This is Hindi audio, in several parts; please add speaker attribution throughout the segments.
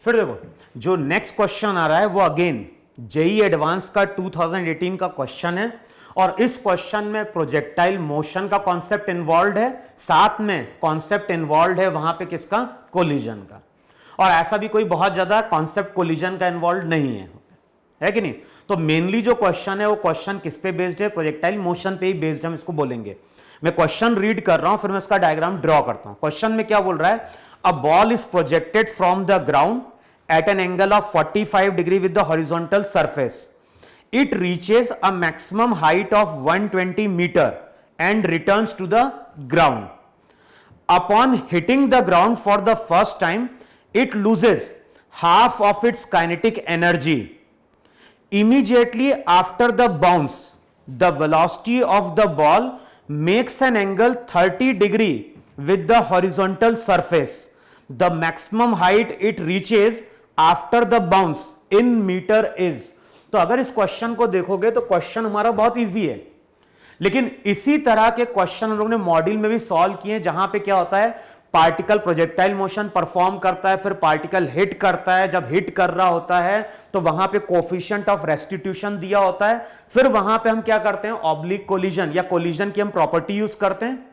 Speaker 1: फिर देखो जो नेक्स्ट क्वेश्चन आ रहा है वो अगेन जेई एडवांस का 2018 का क्वेश्चन है और इस क्वेश्चन में प्रोजेक्टाइल मोशन का कॉन्सेप्ट इन्वॉल्व है, साथ में कॉन्सेप्ट इन्वॉल्व है वहां पे किसका, कोलिजन का। और ऐसा भी कोई बहुत ज्यादा कॉन्सेप्ट कोलिजन का इन्वॉल्व नहीं है कि नहीं। तो मेनली जो क्वेश्चन है वो क्वेश्चन किस पे बेस्ड है, प्रोजेक्टाइल मोशन पे ही बेस्ड हम इसको बोलेंगे। मैं क्वेश्चन रीड कर रहा हूं फिर मैं इसका डायग्राम ड्रॉ करता हूं। क्वेश्चन में क्या बोल रहा है, a ball is projected from the ground at an angle of 45 degree with the horizontal surface. It reaches a maximum height of 120 meter and returns to the ground. Upon hitting the ground for the first time, it loses half of its kinetic energy. Immediately after the bounce, the velocity of the ball makes an angle 30 degree with the horizontal surface. The maximum height it reaches after the bounce in metre is. तो अगर इस क्वेश्चन को देखोगे तो क्वेश्चन हमारा बहुत इजी है, लेकिन इसी तरह के क्वेश्चन हम लोगों ने मॉड्यूल में भी सॉल्व किए जहां पे क्या होता है, पार्टिकल प्रोजेक्टाइल मोशन परफॉर्म करता है, फिर पार्टिकल हिट करता है, जब हिट कर रहा होता है तो वहां पे कोफिशिएंट ऑफ रेस्टिट्यूशन दिया होता है, फिर वहां पे हम क्या करते हैं, ऑब्लिक कोलिजन या कोलिजन की हम प्रॉपर्टी यूज करते हैं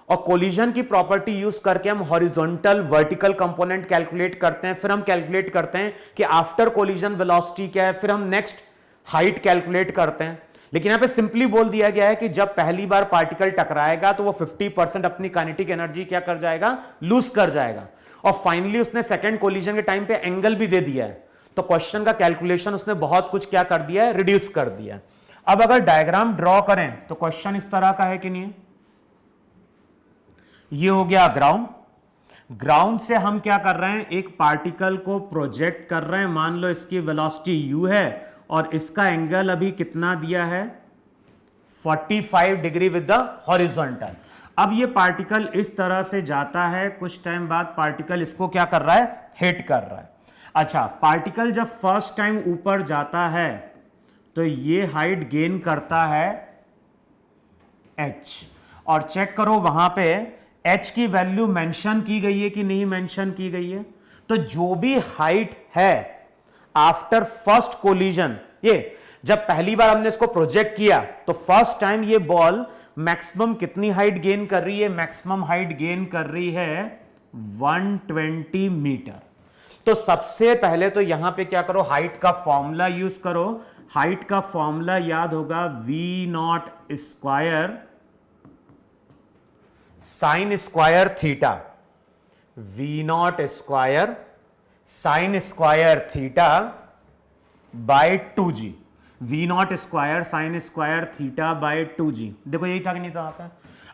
Speaker 1: और कोलिजन की प्रॉपर्टी यूज करके हम हॉरिजॉन्टल वर्टिकल कंपोनेंट कैलकुलेट करते हैं, फिर हम कैलकुलेट करते हैं कि आफ्टर कोलिजन वेलोसिटी क्या है, फिर हम नेक्स्ट हाइट कैलकुलेट करते हैं। लेकिन यहां पे सिंपली बोल दिया गया है कि जब पहली बार पार्टिकल टकराएगा तो वो 50% अपनी काइनेटिक एनर्जी क्या कर जाएगा, लूज कर जाएगा। और फाइनली उसने सेकेंड कोलिजन के टाइम पे एंगल भी दे दिया है, तो क्वेश्चन का कैलकुलेशन उसने बहुत कुछ क्या कर दिया है, रिड्यूस कर दिया है। अब अगर डायग्राम ड्रॉ करें तो क्वेश्चन इस तरह का है कि नहीं, ये हो गया ग्राउंड। ग्राउंड से हम क्या कर रहे हैं, एक पार्टिकल को प्रोजेक्ट कर रहे हैं, मान लो इसकी वेलोसिटी u है और इसका एंगल अभी कितना दिया है, 45 डिग्री विद द हॉरिजॉन्टल। अब ये पार्टिकल इस तरह से जाता है, कुछ टाइम बाद पार्टिकल इसको क्या कर रहा है, हिट कर रहा है। अच्छा, पार्टिकल जब फर्स्ट टाइम ऊपर जाता है तो ये हाइट गेन करता है h, और चेक करो वहां पे h की वैल्यू मेंशन की गई है कि नहीं मेंशन की गई है। तो जो भी हाइट है आफ्टर फर्स्ट कोलिजन, ये जब पहली बार हमने इसको प्रोजेक्ट किया तो फर्स्ट टाइम ये बॉल मैक्सिमम कितनी हाइट गेन कर रही है, मैक्सिमम हाइट गेन कर रही है 120 मीटर। तो सबसे पहले तो यहां पे क्या करो, हाइट का फॉर्मूला यूज करो। हाइट का फॉर्मूला याद होगा V naught square sine square theta, V naught square sine square theta by 2g, V naught square sine square theta by 2g। देखो यही था कि नहीं था आपका।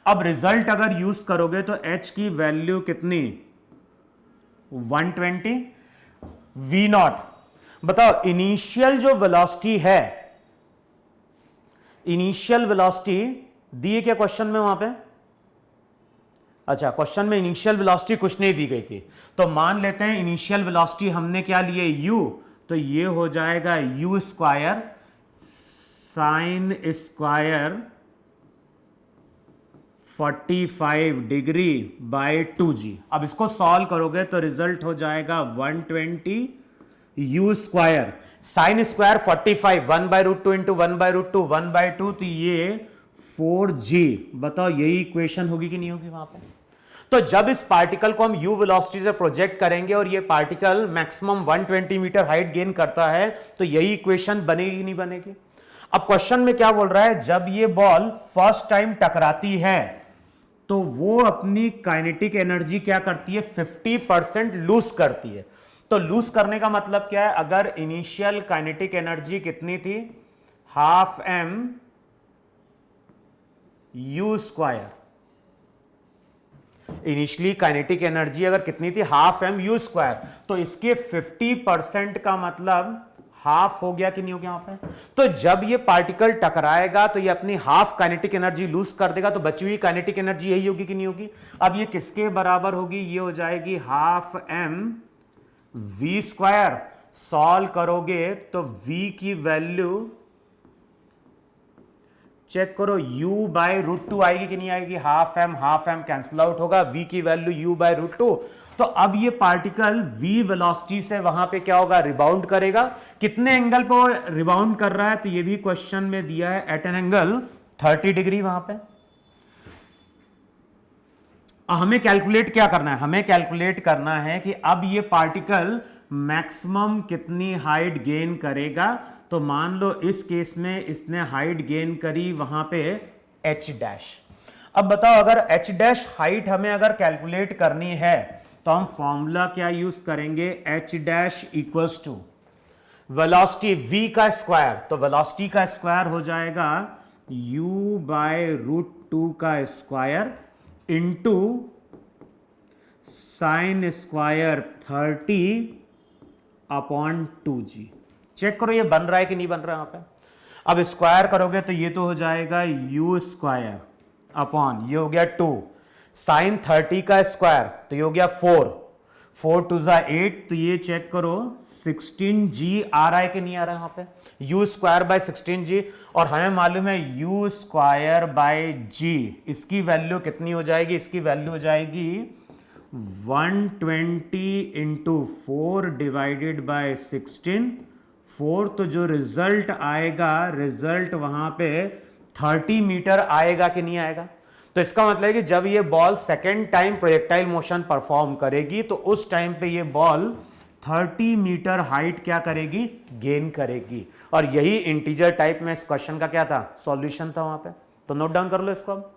Speaker 1: अब रिजल्ट अगर यूज करोगे तो h की वैल्यू कितनी, 120, वी नॉट, बताओ इनिशियल जो वेलोसिटी है, इनिशियल वेलोसिटी दी है क्या क्वेश्चन में वहां पे, अच्छा क्वेश्चन में इनिशियल वेलोसिटी कुछ नहीं दी गई थी, तो मान लेते हैं इनिशियल वेलोसिटी हमने क्या लिए u, तो ये हो जाएगा u square sine square 45 degree by 2g। अब इसको सॉल्व करोगे तो रिजल्ट हो जाएगा 120 u square sine square 45 1 by root 2 into 1 by root 2 1 by 2, तो ये 4g। बताओ यही इक्वेशन होगी कि नहीं होगी वहां पे। तो जब इस पार्टिकल को हम u वेलोसिटी से प्रोजेक्ट करेंगे और ये particle maximum 120 metre height gain करता है तो यही इक्वेशन बनेगी कि नहीं बनेगी। अब क्वेश्चन में क्या बोल रहा है, जब ये बॉल फर्स्ट टाइम टकराती है तो वो अपनी काइनेटिक एनर्जी क्या करती है, 50% लूज करती है। तो लूज करने का मतलब क्या है, अगर इनिशियल काइनेटिक एनर्जी कितनी थी, half m u square, initially kinetic energy अगर कितनी थी, हाफ m u स्क्वायर, तो इसके 50% का मतलब हाफ हो गया कि नहीं हो गया यहां पे। तो जब ये पार्टिकल टकराएगा तो ये अपनी हाफ काइनेटिक एनर्जी लूज कर देगा, तो बची हुई काइनेटिक एनर्जी यही होगी कि नहीं होगी। अब ये किसके बराबर होगी, ये हो जाएगी half m v square. Solve करोगे तो v की वैल्यू चेक करो, u बाय रूट 2 आएगी कि नहीं आएगी, हाफ m कैंसिल आउट होगा, v की वैल्यू u बाय रूट 2, तो अब ये पार्टिकल v वेलोसिटी से वहां पे क्या होगा, रिबाउंड करेगा। कितने एंगल पे वो रिबाउंड कर रहा है, तो ये भी क्वेश्चन में दिया है, एट एन एंगल 30 डिग्री वहां पे। हमें कैलकुलेट क्या करना है, हमें कैलकुलेट करना है कि अब ये पार्टिकल मैक्सिमम कितनी हाइट गेन करेगा। तो मान लो इस केस में इसने हाइट गेन करी वहां पे h डैश। अब बताओ अगर h डैश हाइट हमें अगर कैलकुलेट करनी है तो हम फॉर्मूला क्या यूज करेंगे, h dash equals to velocity v का स्क्वायर। तो वेलोसिटी का स्क्वायर हो जाएगा u बाय रूट 2 का square into sine square 30 upon 2g। Check करो ये बन रहा है कि नहीं बन रहा है यहां पे। अब स्क्वायर करोगे तो ये तो हो जाएगा u स्क्वायर अपॉन ये हो गया 2, साइन 30 का स्क्वायर तो ये हो गया 4 टू जा 8, तो ये चेक करो 16g आ रहा है कि नहीं आ रहा है यहां पे, u स्क्वायर बाय 16g। और हमें मालूम है u स्क्वायर बाय g, इसकी वैल्यू कितनी हो जाएगी, इसकी वैल्यू हो जाएगी 120 इंटू 4 डिवाइडेड बाय 16, 4, तो जो रिजल्ट आएगा, रिजल्ट वहां पे 30 मीटर आएगा कि नहीं आएगा। तो इसका मतलब है कि जब ये ball second time projectile motion perform करेगी तो उस टाइम पे ये बॉल 30 मीटर हाइट क्या करेगी, गेन करेगी। और यही इंटीजर टाइप में इस क्वेश्चन का क्या था, सॉल्यूशन था वहां पे। तो नोट डाउन कर लो इसको अब।